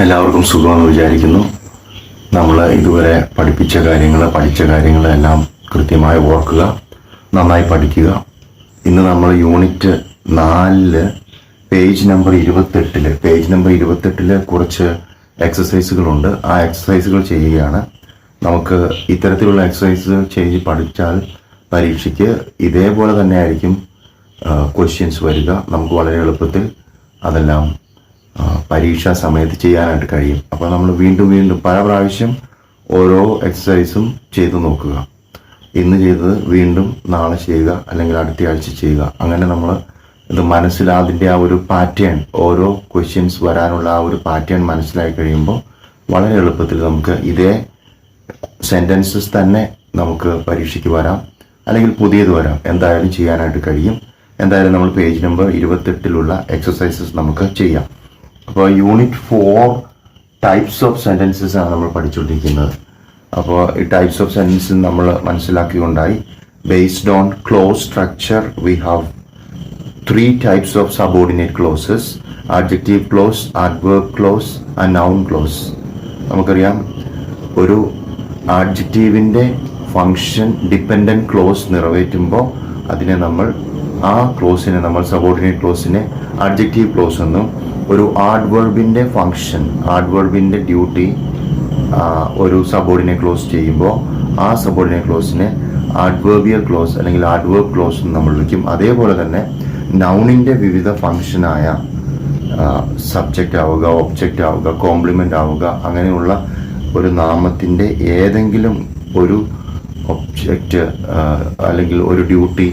എല്ലാവർക്കും സുഖമെന്ന് വിചാരിക്കുന്നു. നമ്മൾ ഇതുവരെ പഠിച്ച കാര്യങ്ങളെല്ലാം കൃത്യമായി ഓർക്കുക, നന്നായി പഠിക്കുക. ഇന്ന് നമ്മൾ യൂണിറ്റ് 4 പേജ് നമ്പർ 28 കുറച്ച് എക്സസൈസുകളുണ്ട്. ആ എക്സസൈസുകൾ ചെയ്യുകയാണ്. നമുക്ക് ഇത്തരത്തിലുള്ള എക്സസൈസുകൾ ചെയ്ത് പഠിച്ചാൽ പരീക്ഷയ്ക്ക് ഇതേപോലെ തന്നെ ആയിരിക്കും ക്വസ്റ്റ്യൻസ് വരിക. നമുക്ക് വളരെ എളുപ്പത്തിൽ അതെല്ലാം പരീക്ഷാ സമയത്ത് ചെയ്യാനായിട്ട് കഴിയും. അപ്പോൾ നമ്മൾ വീണ്ടും പല പ്രാവശ്യം ഓരോ എക്സസൈസും ചെയ്തു നോക്കുക. ഇന്ന് ചെയ്തത് വീണ്ടും നാളെ ചെയ്യുക, അല്ലെങ്കിൽ അടുത്ത ആഴ്ച ചെയ്യുക. അങ്ങനെ നമ്മൾ ഇത് അതിൻ്റെ ആ ഒരു പാറ്റേൺ, ഓരോ ക്വസ്റ്റ്യൻസ് വരാനുള്ള ആ ഒരു പാറ്റേൺ മനസ്സിലായി കഴിയുമ്പോൾ വളരെ എളുപ്പത്തിൽ നമുക്ക് ഇതേ സെൻറ്റൻസസ് തന്നെ നമുക്ക് പരീക്ഷയ്ക്ക് വരാം, അല്ലെങ്കിൽ പുതിയത് വരാം. എന്തായാലും ചെയ്യാനായിട്ട് കഴിയും. എന്തായാലും നമ്മൾ പേജ് നമ്പർ 28 എക്സസൈസസ് നമുക്ക് ചെയ്യാം. അപ്പോൾ യൂണിറ്റ് 4 ടൈപ്സ് ഓഫ് സെൻറ്റൻസസ് ആണ് നമ്മൾ പഠിച്ചുകൊണ്ടിരിക്കുന്നത്. അപ്പോൾ ഈ ടൈപ്സ് ഓഫ് സെൻറ്റൻസസ് നമ്മൾ മനസ്സിലാക്കിക്കൊണ്ടായി. Based on clause structure we have 3 types of subordinate clauses: adjective clause, adverb clause and noun clause. നമുക്കറിയാം, ഒരു ആഡ്ജക്റ്റീവിൻ്റെ ഫങ്ഷൻ ഡിപ്പെൻഡൻറ്റ് ക്ലോസ് നിറവേറ്റുമ്പോൾ അതിനെ നമ്മൾ സബോർഡിനേറ്റ് ക്ലോസിനെ ആഡ്ജക്റ്റീവ് ക്ലോസ് എന്നും, ഒരു ആഡ്വേർബിൻ്റെ ഫങ്ഷൻ, ആഡ്വേർബിൻ്റെ ഡ്യൂട്ടി ഒരു സബോർഡിനേറ്റ് ക്ലോസ് ചെയ്യുമ്പോൾ ആ സബോർഡിനേറ്റ് ക്ലോസിനെ ആഡ്വേർബിയൽ ക്ലോസ് അല്ലെങ്കിൽ ആഡ്വേർബ് ക്ലോസ് എന്ന് നമ്മൾ വിളിക്കും. അതേപോലെ തന്നെ നൗണിൻ്റെ വിവിധ ഫങ്ഷനായ സബ്ജക്റ്റ് ആവുക, ഒബ്ജക്റ്റ് ആവുക, കോംപ്ലിമെൻ്റ് ആവുക, അങ്ങനെയുള്ള ഒരു നാമത്തിൻ്റെ ഏതെങ്കിലും ഒരു ഒബ്ജക്റ്റ് അല്ലെങ്കിൽ ഒരു ഡ്യൂട്ടി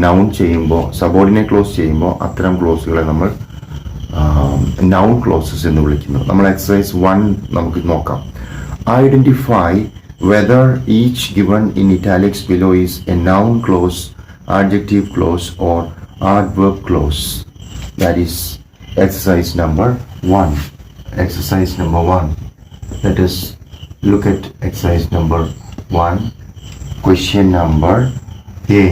നൗൺ ചെയ്യുമ്പോൾ, സബോർഡിനേറ്റ് ക്ലോസ് ചെയ്യുമ്പോൾ അത്തരം ക്ലോസുകളെ നമ്മൾ നൗൺ ക്ലോസസ് എന്ന് വിളിക്കുന്നു. നമ്മൾ എക്സസൈസ് 1 നമുക്ക് നോക്കാം. Identify whether each given in italics below is a noun clause, adjective clause or adverb clause. That is exercise number 1. Exercise number 1. Let us look at exercise number 1. Question number A.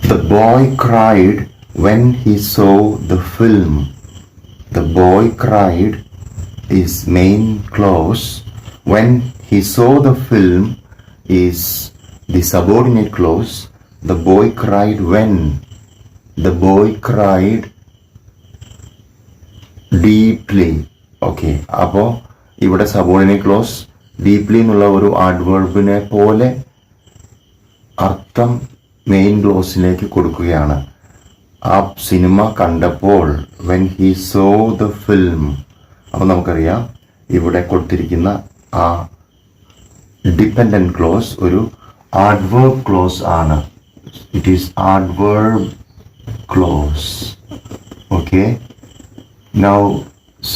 The boy cried when he saw the film. The boy cried is main clause. When he saw the film is the subordinate clause. The boy cried when. The boy cried deeply. Okay, അപ്പോൾ ഇവിടെ subordinate close deeply എന്നുള്ള ഒരു ആഡ്വേർബിനെ പോലെ അർത്ഥം main ക്ലോസിലേക്ക് കൊടുക്കുകയാണ്. ആ cinema കണ്ടപ്പോൾ, when he saw the film. അപ്പോൾ നമുക്കറിയാം ഇവിടെ കൊടുത്തിരിക്കുന്ന ആ ഡിപ്പെൻഡൻറ്റ് ക്ലോസ് ഒരു ആഡ്വേർബ് ക്ലോസ് ആണ്. It is adverb close. Okay, now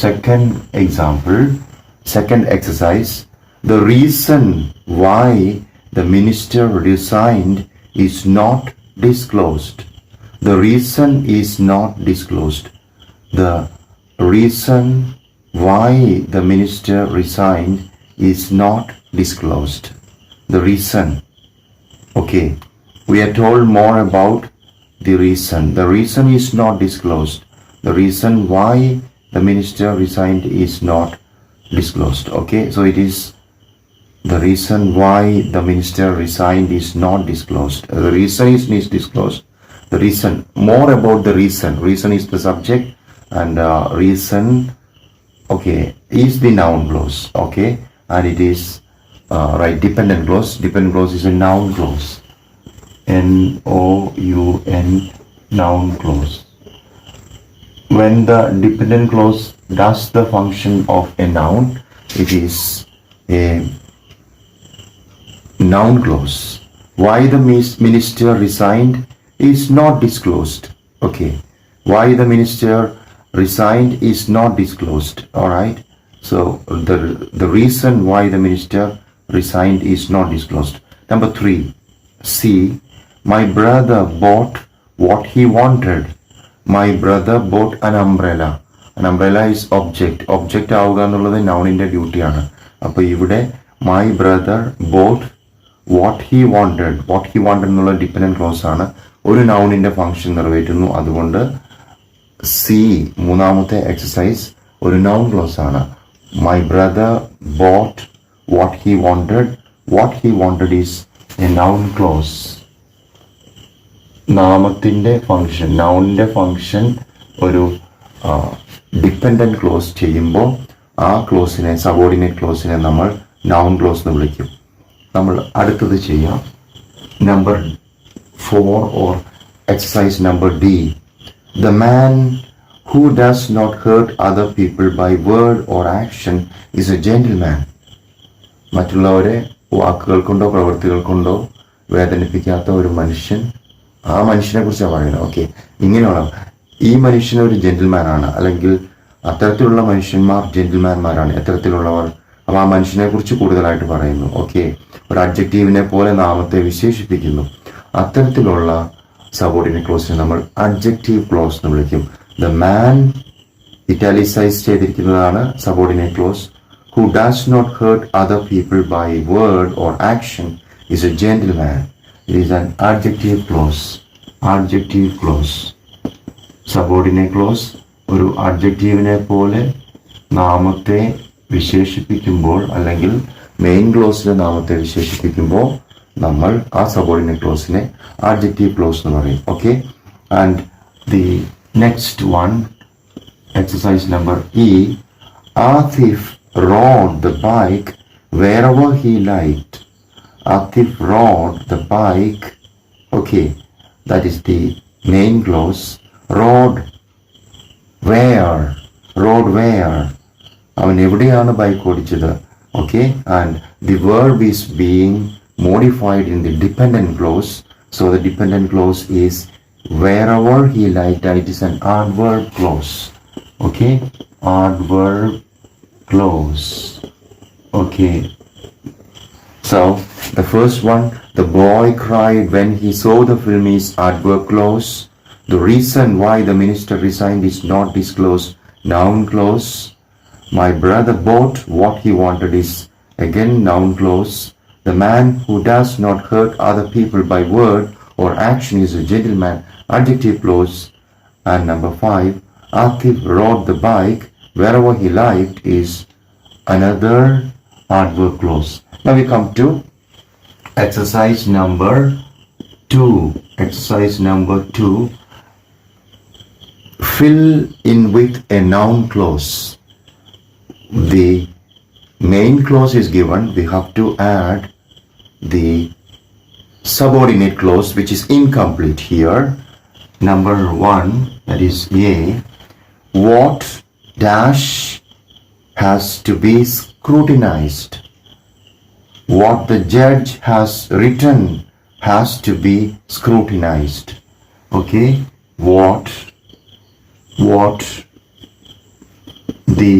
second example, second exercise. The reason why the minister resigned is not disclosed. The reason is not disclosed. The reason why the minister resigned is not disclosed. The reason. Okay, we are told more about the reason. The reason is not disclosed. The reason why the minister resigned is not disclosed. Okay, so it is the reason why the minister resigned is not disclosed. The reason is disclosed. The reason, more about the reason. Reason is the subject, and reason, okay, is the noun clause. Okay, and it is right, dependent clause. Dependent clause is a noun clause. NOUN, noun clause. When the dependent clause does the function of a noun, it is a noun clause. Why the minister resigned is not disclosed. Okay, why the minister resigned is not disclosed. All right, so the reason why the minister resigned is not disclosed. Number 3, C. My brother bought what he wanted. My brother bought an umbrella. An umbrella is object. Object ആവുക എന്നുള്ളത് നൗണിൻ്റെ ഡ്യൂട്ടിയാണ്. അപ്പോൾ ഇവിടെ my brother bought what he wanted. What he wanted എന്നുള്ള dependent close ആണ്. ഒരു നൗണിൻ്റെ function നിറവേറ്റുന്നു. അതുകൊണ്ട് സി മൂന്നാമത്തെ എക്സസൈസ് ഒരു നൗൺ ക്ലോസ് ആണ്. My brother bought what he wanted. What he wanted is a noun clause. നാമത്തിൻ്റെ ഫങ്ഷൻ, നൗണിൻ്റെ ഫങ്ഷൻ ഒരു ഡിപ്പെൻഡൻറ്റ് ക്ലോസ് ചെയ്യുമ്പോൾ ആ ക്ലോസിനെ, സബോർഡിനേറ്റ് ക്ലോസിനെ നമ്മൾ നൗൺ ക്ലോസ് എന്ന് വിളിക്കും. നമ്മൾ അടുത്തത് ചെയ്യാം. Number 4 or exercise number D. The man who does not hurt other people by word or action is a gentleman. മറ്റുള്ളവരെ വാക്കുകൾ കൊണ്ടോ പ്രവൃത്തികൾ കൊണ്ടോ വേദനിപ്പിക്കാത്ത ഒരു മനുഷ്യൻ, ആ മനുഷ്യനെ കുറിച്ചാണ് പറയുന്നത്. ഓക്കെ, ഇങ്ങനെയുള്ള ഈ മനുഷ്യൻ ഒരു ജെന്റിൽമാൻ ആണ്, അല്ലെങ്കിൽ അത്തരത്തിലുള്ള മനുഷ്യന്മാർ ജെന്റിൽമാൻമാരാണ്, എത്തരത്തിലുള്ളവർ. അപ്പോൾ ആ മനുഷ്യനെ കുറിച്ച് കൂടുതലായിട്ട് പറയുന്നു. ഓക്കെ, ഒരു അഡ്ജക്റ്റീവിനെ പോലെ നാമത്തെ വിശേഷിപ്പിക്കുന്നു. അത്തരത്തിലുള്ള സബോർഡിനേറ്റ് ക്ലോസിനെ നമ്മൾ അഡ്ജക്റ്റീവ് ക്ലോസ് എന്ന് വിളിക്കും. ദ മാൻ ഇറ്റാലിസൈസ് ചെയ്തിരിക്കുന്നതാണ് subordinate clause. Who does not hurt other people by word or action is a gentleman. It is an adjective clause. Adjective clause, subordinate clause ഒരു അഡ്ജക്റ്റീവിനെ പോലെ നാമത്തെ വിശേഷിപ്പിക്കുമ്പോൾ, അല്ലെങ്കിൽ മെയിൻ ക്ലോസിലെ നാമത്തെ വിശേഷിപ്പിക്കുമ്പോൾ നമ്മൾ ആ സബോർഡിനേറ്റ് ക്ലോസിനെ അഡ്ജക്റ്റീവ് ക്ലോസ് എന്ന് പറയും. Okay, and the next one, exercise number E. Asif rode the bike wherever he liked. Atif rode the bike. Okay, that is the main clause. Rode where? Rode where? അവൻ എവിടെയാണ് bike ഓടിച്ചത്? Okay, and the verb is being modified in the dependent clause. So the dependent clause is wherever he liked, and it is an adverb clause. Okay, adverb clause. Okay, so the first one, the boy cried when he saw the film, is adverb clause. The reason why the minister resigned is not disclosed, noun clause. My brother bought what he wanted is again noun clause. The man who does not hurt other people by word or action is a gentleman, adjective clause. And number 5, Atif rode the bike wherever he liked is another adverb clause. Now we come to exercise number 2. Exercise number 2. Fill in with a noun clause. The main clause is given. We have to add the subordinate clause, which is incomplete here. Number 1, that is A. What dash has to be scrutinized. What the judge has written has to be scrutinized. Okay, what the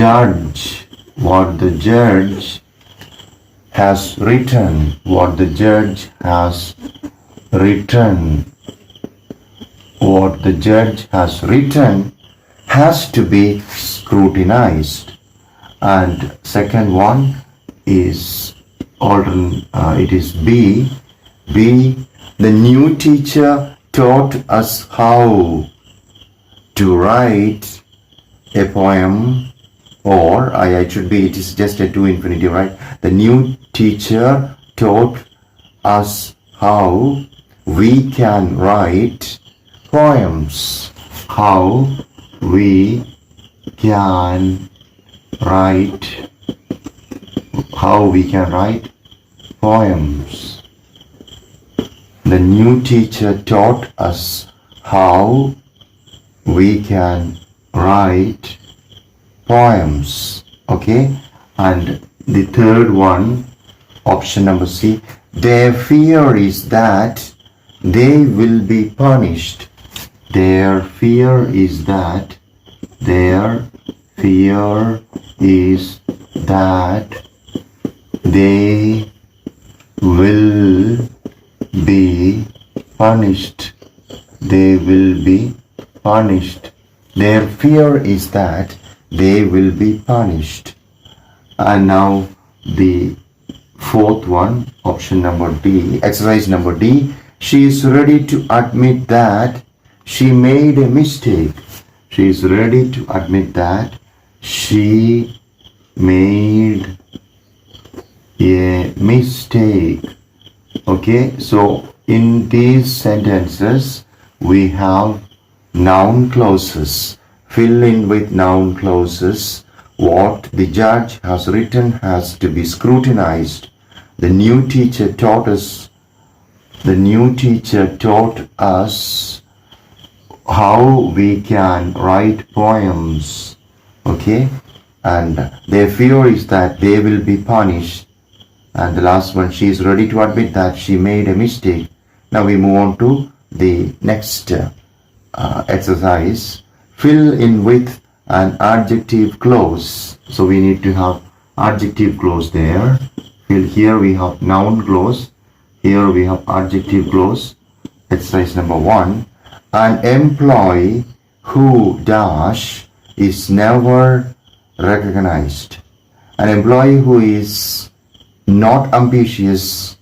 judge has written, what the judge has written, what the judge has written has to be scrutinized. And second one is it is B. The new teacher taught us how to write a poem, or it should be, it is just a to infinitive, right? The new teacher taught us how we can write poems. How we can write poems. The new teacher taught us how we can write poems. Okay, and the third one, option number C. Their fear is that they will be punished. Their fear is that they will be punished. They will be punished. Their fear is that they will be punished. And now the fourth one, option number D, exercise number D. She is ready to admit that she made a mistake. She is ready to admit that she made a mistake. Okay, so in these sentences we have noun clauses. Fill in with noun clauses. What the judge has written has to be scrutinized. The new teacher taught us how we can write poems. Okay, and their fear is that they will be punished. And the last one, she is ready to admit that she made a mistake. Now we move on to the next exercise. Fill in with an adjective clause. So we need to have adjective clause there. Here we have noun clause. Here we have adjective clause. Exercise number 1. An employee who dash is never recognized. An employee who is not ambitious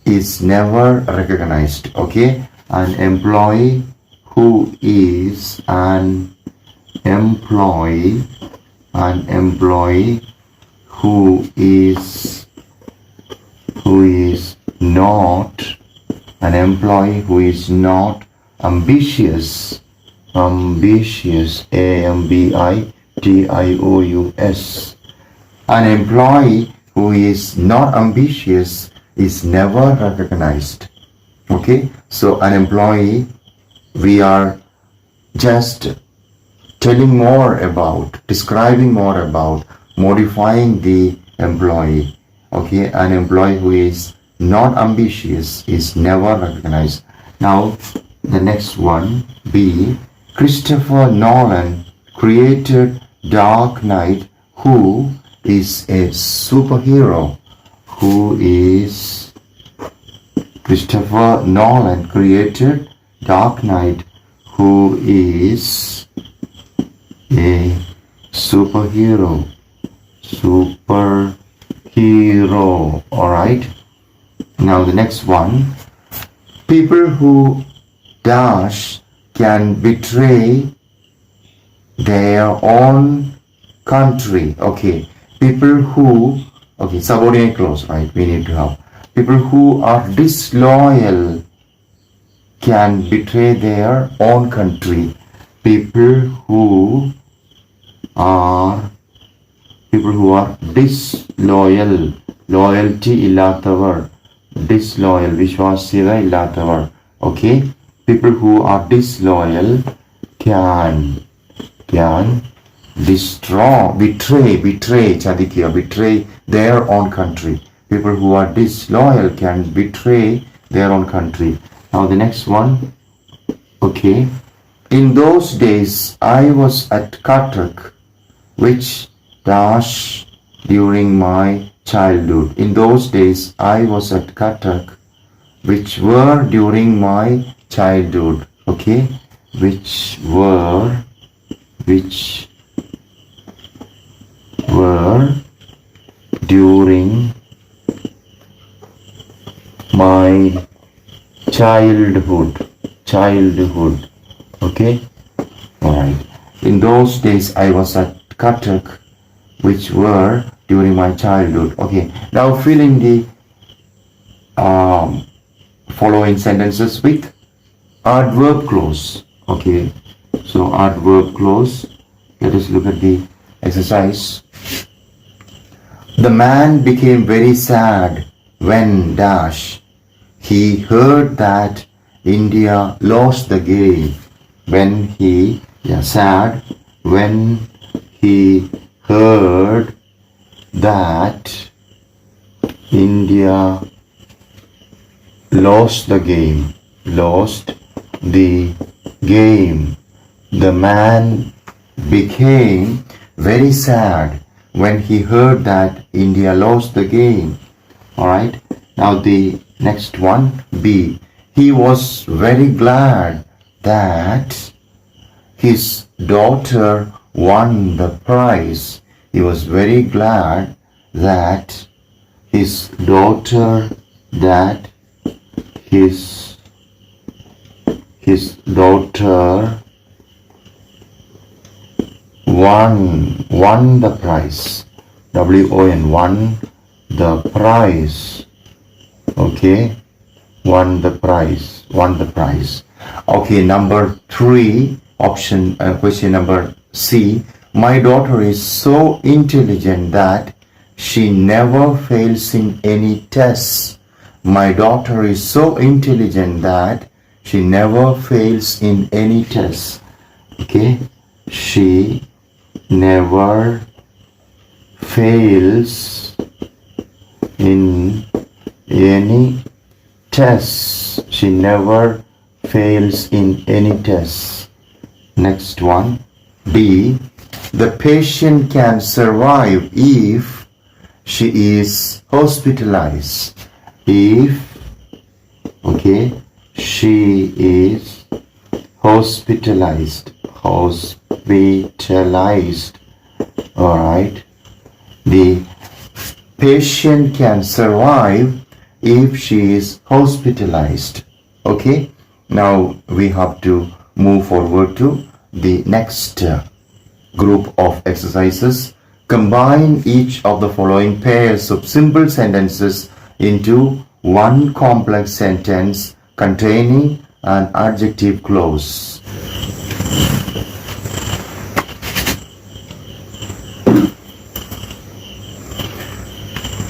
is never recognized. Okay, an employee who is an employee who is not ambitious, ambitious, ambitious. An employee who is not ambitious is never recognized. Okay, so an employee, we are just telling more about, describing more about, modifying the employee. Okay, an employee who is not ambitious is never recognized. Now the next one, B. Christopher Nolan created Dark Knight. Who is a superhero? Who is Christopher Nolan created Dark Knight? Who is a superhero? Superhero. Alright. Now the next one. People who dash can betray their own country. Okay. People who, okay, subordinate clause, right? We need to have. People who are disloyal can betray their own country. People who are disloyal, loyalty illathavaar, disloyal, vishwasya illathavaar. Okay, people who are disloyal can betray their own country. People who are disloyal can betray their own country. Now the next one. Okay. In those days I was at Cuttack, which dash during my childhood. In those days I was at Cuttack, which were during my childhood. Okay, which were during my childhood. Okay, all right. In those days I was at Cuttack, which were during my childhood. Okay, now fill in the following sentences with adverb clause. Okay, so adverb clause. Let us look at the exercise. The man became very sad when dash he heard that India lost the game. When he sad when he heard that India lost the game. The man became very sad when he heard that India lost the game. Alright, now the next one, B. He was very glad that his daughter won the prize. He was very glad that his daughter his daughter won the prize. WON, won the prize. Okay, won the prize. Okay, number 3 option, question number C. My daughter is so intelligent that she never fails in any tests. My daughter is so intelligent that she never fails in any tests. Okay, she never fails in any tests. She never fails in any tests. Next one, D. The patient can survive if she is hospitalized. If, okay, she is hospitalized. All right. The patient can survive if she is hospitalized. Okay. Now we have to move forward to the next group of exercises. Combine each of the following pairs of simple sentences into one complex sentence containing an adjective clause.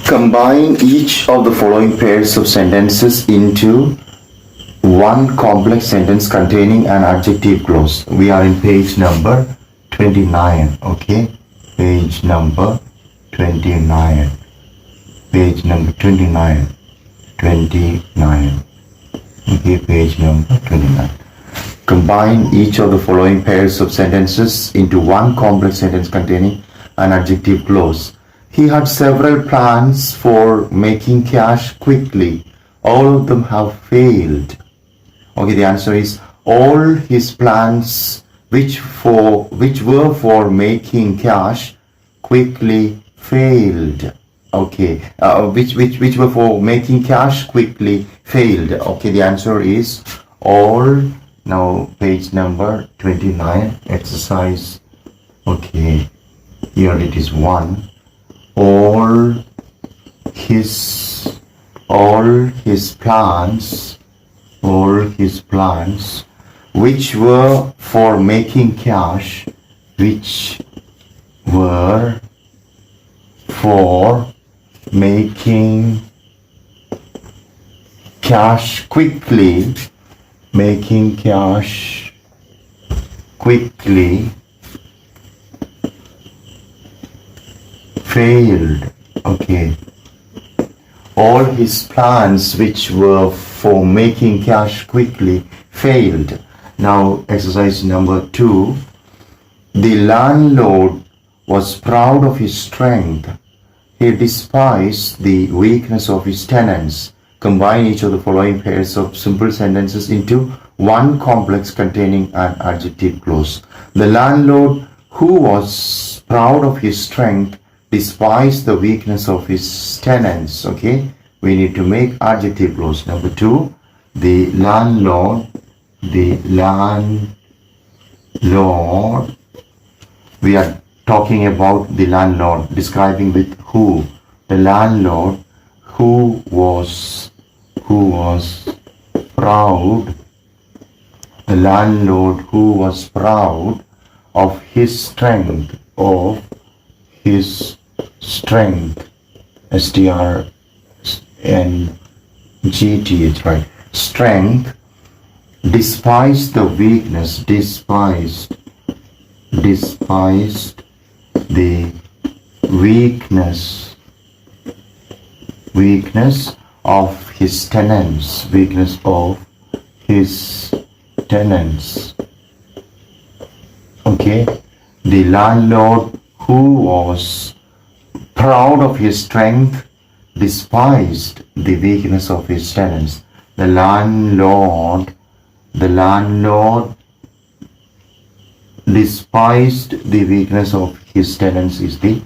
Combine each of the following pairs of sentences into one complex sentence containing an adjective clause. We are in page number 29. Okay, page number 29. Page number 29. Okay, page number 29. Combine each of the following pairs of sentences into one complex sentence containing an adjective clause. He had several plans for making cash quickly. All of them have failed. Okay, the answer is all his plans which were for making cash quickly failed. Okay, which were for making cash quickly failed. Okay, the answer is all. Now page number 29, exercise. Okay, here it is 1. All his plans which were for making cash, which were for making cash quickly, failed. Okay, all his plans which were for making cash quickly failed. Now exercise number 2. The landlord was proud of his strength. He despised the weakness of his tenants. Combine each of the following pairs of simple sentences into one complex containing an adjective clause. The landlord, who was proud of his strength, despised the weakness of his tenants. Okay, we need to make adjective clause. Number 2, the landlord, we are talking about the landlord, describing with who. The landlord who was proud, the landlord who was proud of his strength, STRNGTH, right? Strength, despised the weakness, despised the weakness of his tenants, Okay, the landlord who was proud of his strength despised the weakness of his tenants. The landlord despised the weakness of his tenants is the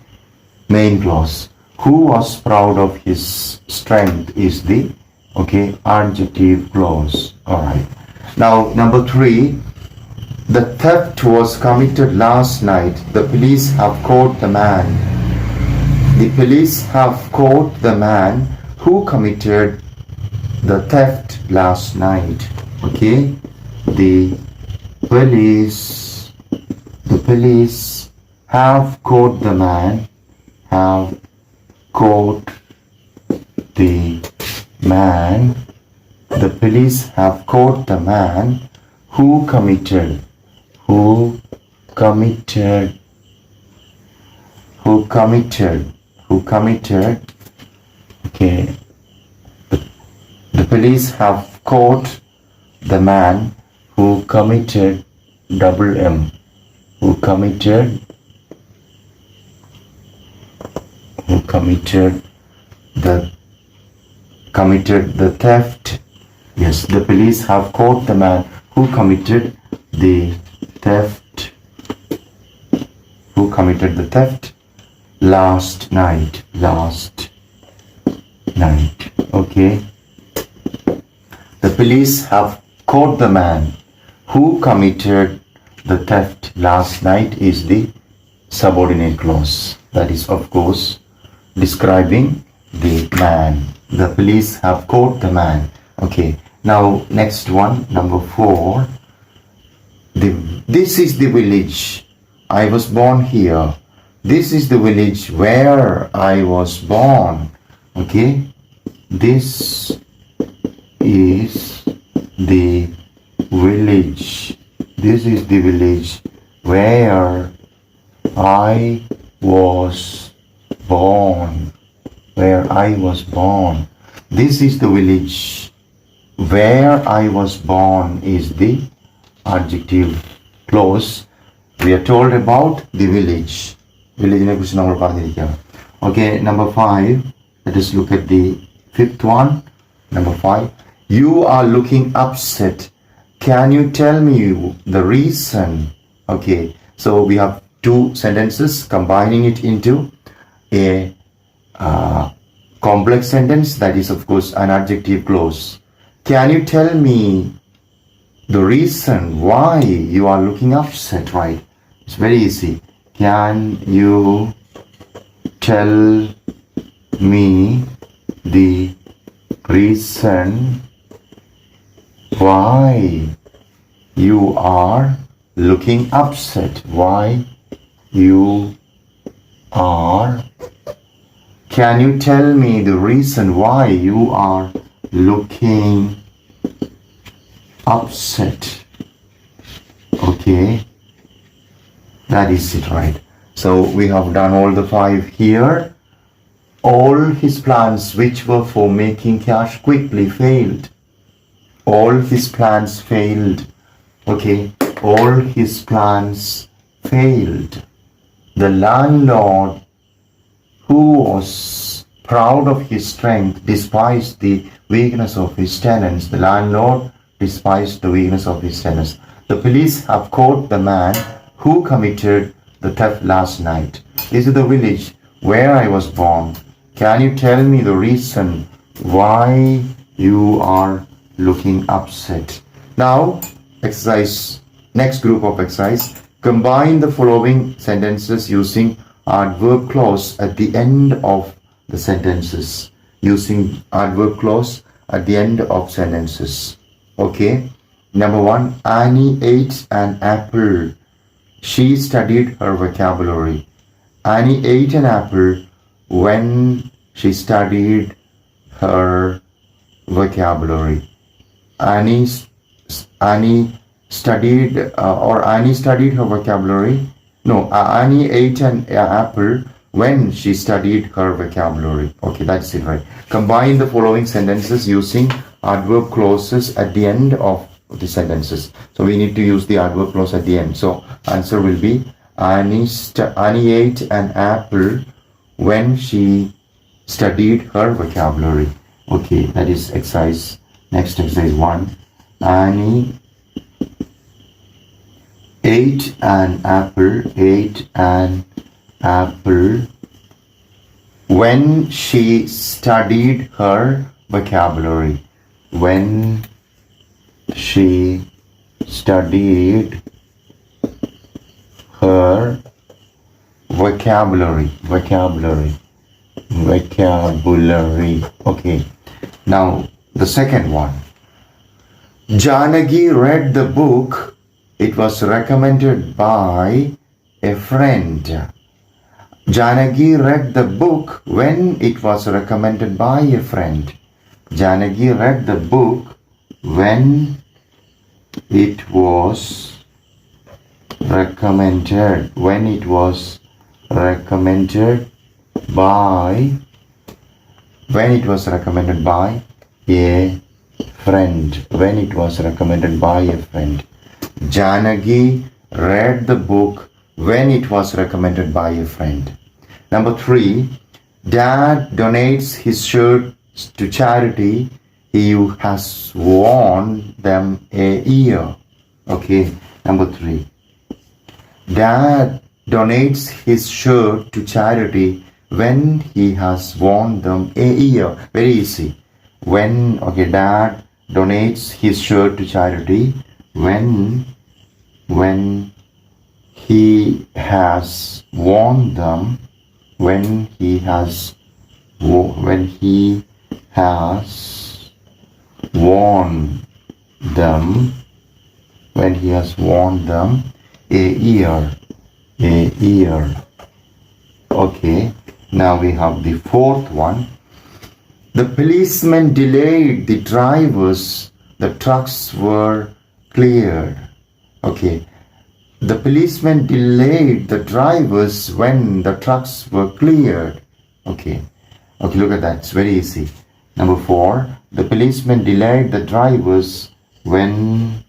main clause. Who was proud of his strength is the adjective clause. All right. Now, number 3. The theft was committed last night. The police have caught the man. The police have caught the man who committed the theft last night. Okay? The police have caught the man, have caught the man. The police have caught the man who committed okay, the police have caught the man who committed who committed the theft. Yes, the police have caught the man who committed the theft last night. Okay, the police have caught the man who committed the theft last night is the subordinate clause. That is, of course, describing the man. The police have caught the man. Okay, now next one, number 4. This is the village. I was born here. This is the village where I was born. Okay, this is the village. This is the village where I was born. This is the village where I was born is the adjective clause. We are told about the village. Okay, number 5. Let us look at the 5th one. Number 5. You are looking upset. Can you tell me the reason? Okay, so we have 2 sentences combining it into a complex sentence. That is, of course, an adjective clause. Can you tell me the reason why you are looking upset, right? It's very easy. Can you tell me the reason why you are looking upset? Can you tell me the reason why you are looking upset? Okay, that is it, right? So we have done all the 5 here. All his plans which were for making cash quickly failed. All his plans failed. Okay, all his plans failed. The landlord, who was proud of his strength, despised the weakness of his tenants. The landlord despised the weakness of his tenants. The police have caught the man who committed the theft last night. This is the village where I was born. Can you tell me the reason why you are looking upset? Now, exercise, next group of exercise. Combine the following sentences using adverb clause at the end of the sentences. Using adverb clause at the end of sentences. Okay. Number 1, Annie ate an apple. She studied her vocabulary. Annie ate an apple when she studied her vocabulary. Annie studied her vocabulary. No, Annie ate an apple when she studied her vocabulary. Okay, that's it, right? Combine the following sentences using adverb clauses at the end of the sentences. So we need to use the adverb clause at the end. So answer will be Annie ate an apple when she studied her vocabulary. Okay, that is exercise. Next exercise 1. Annie ate an apple when she studied her vocabulary. When She studied her vocabulary. Okay. Now the second one. Janagi read the book. It was recommended by a friend. Janagi read the book when it was recommended by a friend. Janagi read the book when it was recommended. When it was recommended by. When it was recommended by a friend. When it was recommended by a friend. Janagi read the book when it was recommended by a friend. Number 3. Dad donates his shirts to charity. He has worn them a year. Okay. Number 3. Dad donates his shirt to charity when he has worn them a year. Very easy. When, okay, Dad donates his shirt to charity when he has worn them, when he has worn them, when he has worn them a year. Okay, now we have the fourth one. The policeman delayed the drivers. The trucks were cleared. Okay. The policeman delayed the drivers when the trucks were cleared. Okay. Okay, look at that. It's very easy. Number 4. The policeman delayed the drivers when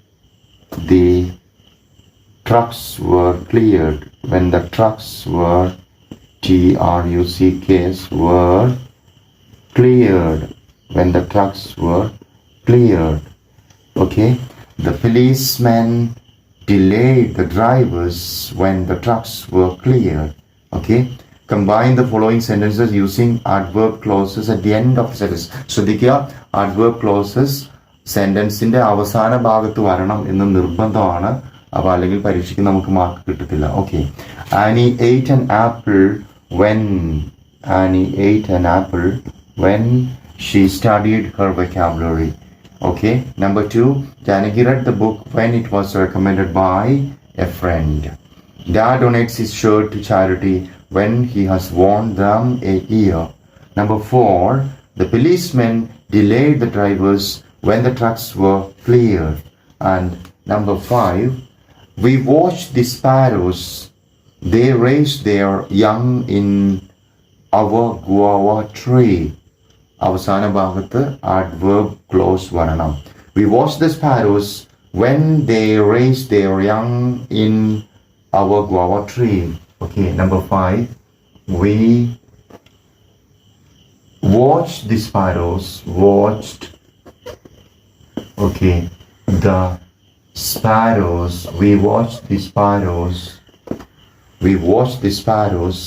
the trucks were cleared. When the trucks were TRUCKs were cleared. When the trucks were cleared. Okay. The policeman delayed the drivers when the trucks were cleared. Okay. Combine the following sentences using adverb clauses at the end of the sentence. ശ്രദ്ധിക്കുക, adverb clauses സെന്റൻസിന്റെ അവസാന ഭാഗത്ത് വരണം എന്ന് നിർബന്ധമാണ്. അപ്പോൾ അല്ലെങ്കിൽ പരീക്ഷയ്ക്ക് നമുക്ക് മാർക്ക് കിട്ടത്തില്ല. Okay. Annie ate an apple when she studied her vocabulary. Okay. Number 2. Janaki read the book when it was recommended by a friend. Dad donates his shirt to charity when he has worn them a year. Number 4. The policeman delayed the drivers when the trucks were cleared. And number 5. We watched the sparrows. They raised their young in our guava tree. അവസാന ഭാഗത്ത് adverb clause വരണം. We watched the sparrows when they raised their young in our guava tree. Okay, number 5. We watched the sparrows. Okay, the sparrows. We watched the sparrows. We watched the sparrows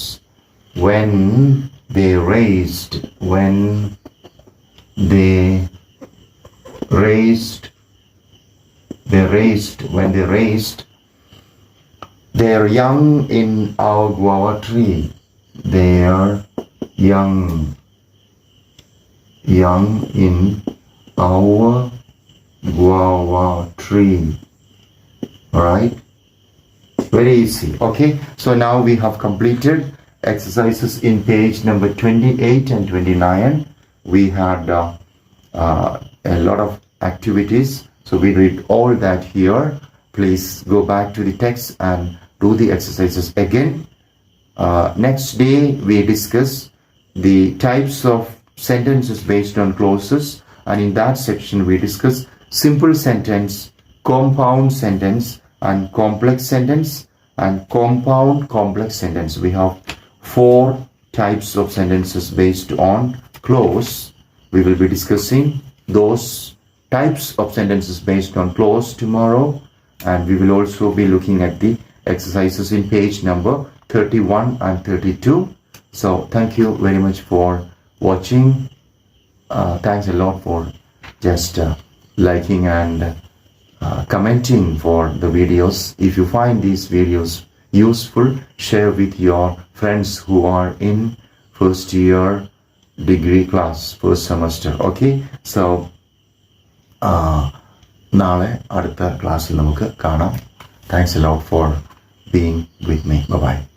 when they raised their young in our guava tree. Their young in our guava tree. Alright? Very easy. Okay, so now we have completed exercises in page number 28 and 29. We had a lot of activities, so we did all that here. Please go back to the text and do the exercises again. Next day we discuss the types of sentences based on clauses, and in that section we discuss simple sentence, compound sentence, and complex sentence, and compound complex sentence. We have 4 types of sentences based on clause. We will be discussing those types of sentences based on clause tomorrow, and we will also be looking at the exercises in page number 31 and 32. So thank you very much for watching. Thanks a lot for just liking and commenting for the videos. If you find these videos useful, share with your friends who are in first year degree class, first semester. Okay, so നാളെ അടുത്ത ക്ലാസ്സിൽ നമുക്ക് കാണാം. Thanks a lot for being with me. Bye bye.